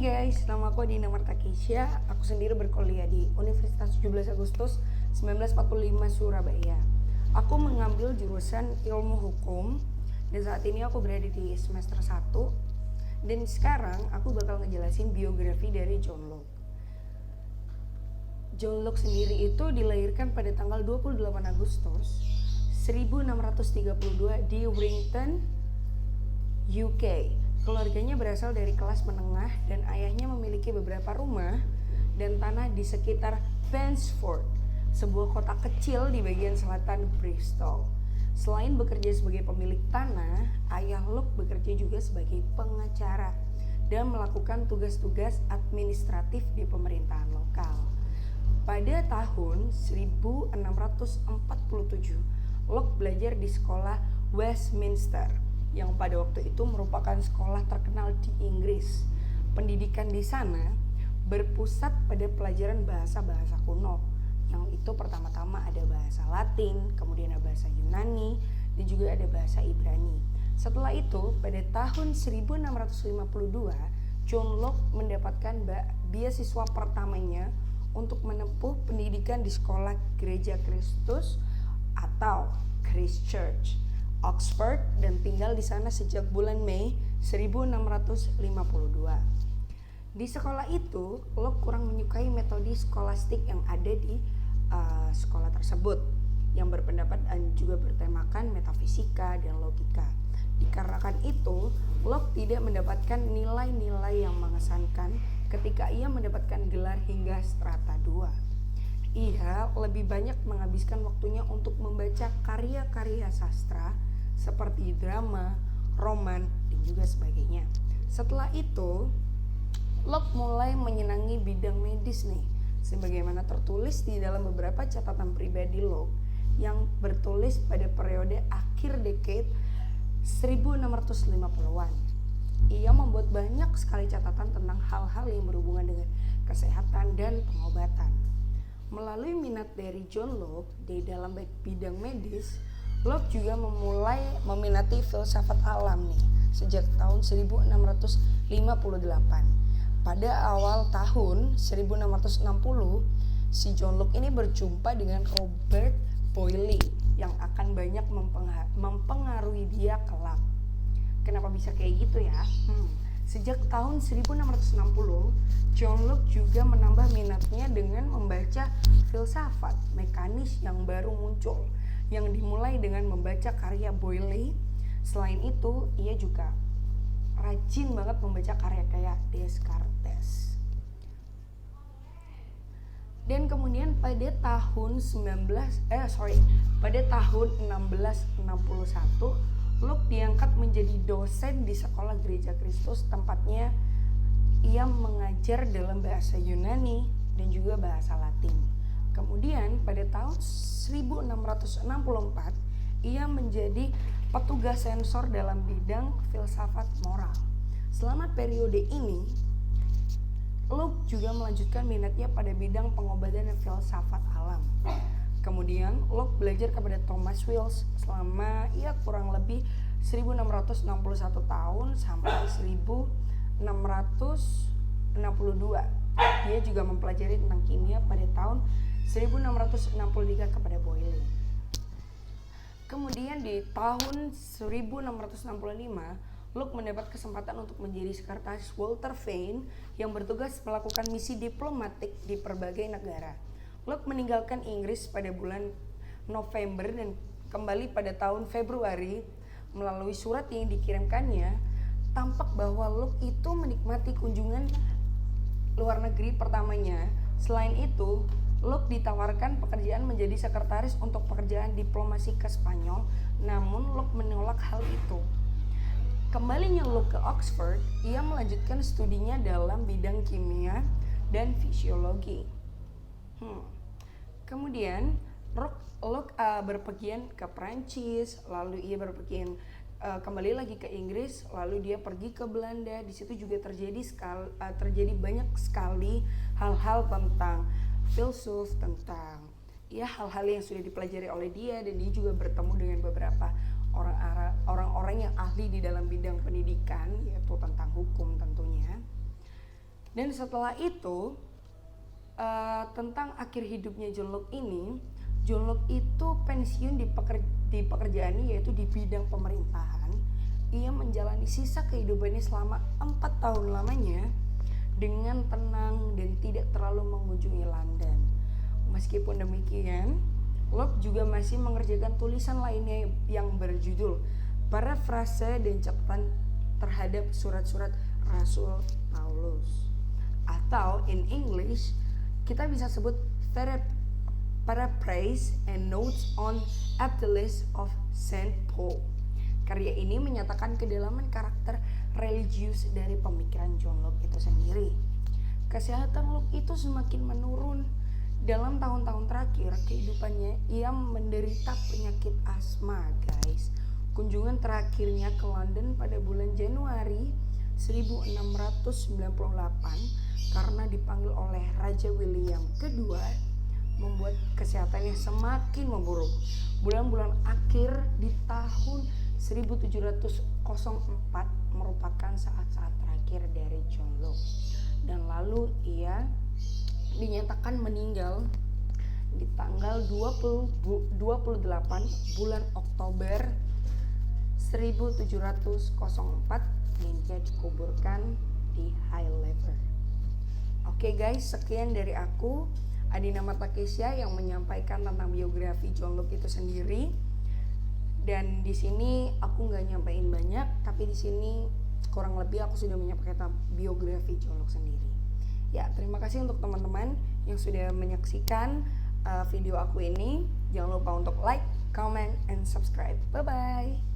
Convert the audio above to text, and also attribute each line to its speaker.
Speaker 1: Guys, nama aku Dina Marta Keisha. Aku sendiri berkuliah di Universitas 17 Agustus 1945 Surabaya. Aku mengambil jurusan Ilmu Hukum dan saat ini aku berada di semester 1. Dan sekarang aku bakal ngejelasin biografi dari John Locke. John Locke sendiri itu dilahirkan pada tanggal 28 Agustus 1632 di Warrington, UK. Keluarganya berasal dari kelas menengah dan ayahnya memiliki beberapa rumah dan tanah di sekitar Pensford, sebuah kota kecil di bagian selatan Bristol. Selain bekerja sebagai pemilik tanah, ayah Locke bekerja juga sebagai pengacara dan melakukan tugas-tugas administratif di pemerintahan lokal. Pada tahun 1647, Locke belajar di sekolah Westminster yang pada waktu itu merupakan sekolah terkenal di Inggris. Pendidikan di sana berpusat pada pelajaran bahasa-bahasa kuno, yang itu pertama-tama ada bahasa Latin, kemudian ada bahasa Yunani, dan juga ada bahasa Ibrani. Setelah itu, pada tahun 1652, John Locke mendapatkan beasiswa pertamanya untuk menempuh pendidikan di sekolah Gereja Kristus atau Christ Church, Oxford, dan tinggal di sana sejak bulan Mei 1652. Di sekolah itu, Locke kurang menyukai metode skolastik yang ada di sekolah tersebut, yang berpendapat dan juga bertemakan metafisika dan logika. Dikarenakan itu, Locke tidak mendapatkan nilai-nilai yang mengesankan ketika ia mendapatkan gelar hingga strata 2. Ia lebih banyak menghabiskan waktunya untuk membaca karya-karya sastra seperti drama, roman, dan juga sebagainya. Setelah itu, Locke mulai menyenangi bidang medis nih, sebagaimana tertulis di dalam beberapa catatan pribadi Locke yang bertulis pada periode akhir dekade 1650-an. Ia membuat banyak sekali catatan tentang hal-hal yang berhubungan dengan kesehatan dan pengobatan. Melalui minat dari John Locke di dalam bidang medis, Locke juga memulai meminati filsafat alam nih sejak tahun 1658. Pada awal tahun 1660, si John Locke ini berjumpa dengan Robert Boyle yang akan banyak mempengaruhi dia kelak. Kenapa bisa kayak gitu ya? Sejak tahun 1660, John Locke juga menambah minatnya dengan membaca filsafat mekanis yang baru muncul, yang dimulai dengan membaca karya Boyle. Selain itu, ia juga rajin banget membaca karya kayak Descartes. Dan kemudian pada tahun 1661, Locke diangkat menjadi dosen di sekolah Gereja Kristus, tempatnya ia mengajar dalam bahasa Yunani dan juga bahasa Latin. Kemudian pada tahun 1664, ia menjadi petugas sensor dalam bidang filsafat moral. Selama periode ini, Locke juga melanjutkan minatnya pada bidang pengobatan dan filsafat alam. Kemudian Locke belajar kepada Thomas Wales selama kurang lebih 1661 tahun sampai 1662. Dia juga mempelajari tentang kimia pada tahun 1663 kepada Boyle. Kemudian di tahun 1665, Locke mendapat kesempatan untuk menjadi sekretaris Walter Vane yang bertugas melakukan misi diplomatik di berbagai negara. Locke meninggalkan Inggris pada bulan November dan kembali pada tahun Februari. Melalui surat yang dikirimkannya, tampak bahwa Locke itu menikmati kunjungan luar negeri pertamanya. Selain itu, Locke ditawarkan pekerjaan menjadi sekretaris untuk pekerjaan diplomasi ke Spanyol, namun Locke menolak hal itu. Kembalinya Locke ke Oxford, ia melanjutkan studinya dalam bidang kimia dan fisiologi. Kemudian Locke berpergian ke Prancis, lalu ia berpergian kembali lagi ke Inggris, lalu dia pergi ke Belanda. Di situ juga terjadi banyak sekali hal-hal tentang filsuf, tentang hal-hal yang sudah dipelajari oleh dia, dan dia juga bertemu dengan beberapa orang-orang yang ahli di dalam bidang pendidikan, yaitu tentang hukum tentunya. Dan setelah itu tentang akhir hidupnya John Locke ini, John Locke itu pensiun di pekerjaannya yaitu di bidang pemerintahan. Ia menjalani sisa kehidupannya selama 4 tahun lamanya dengan tenang dan tidak terlalu mengunjungi London. Meskipun demikian, Locke juga masih mengerjakan tulisan lainnya yang berjudul parafrase dan catatan terhadap surat-surat Rasul Paulus. Atau in English, kita bisa sebut Paraphrase and Notes on Epistles of Saint Paul. Karya ini menyatakan kedalaman karakter religius dari pemikiran John Locke itu sendiri. Kesehatan Locke itu semakin menurun. Dalam tahun-tahun terakhir kehidupannya, ia menderita penyakit asma, guys. Kunjungan terakhirnya ke London pada bulan Januari 1698 karena dipanggil oleh Raja William II membuat kesehatannya semakin memburuk. Bulan-bulan akhir di tahun 1704 merupakan saat-saat terakhir dari John Locke. Dan lalu ia dinyatakan meninggal di tanggal 28 bulan Oktober 1704 dan dia dikuburkan di Highlever. Oke guys, sekian dari aku, Adina Matakesya, yang menyampaikan tentang biografi John Locke itu sendiri. Dan di sini aku nggak nyampein banyak, tapi di sini kurang lebih aku sudah menyampaikan biografi John Locke sendiri. Ya, terima kasih untuk teman-teman yang sudah menyaksikan video aku ini. Jangan lupa untuk like, comment, and subscribe. Bye-bye.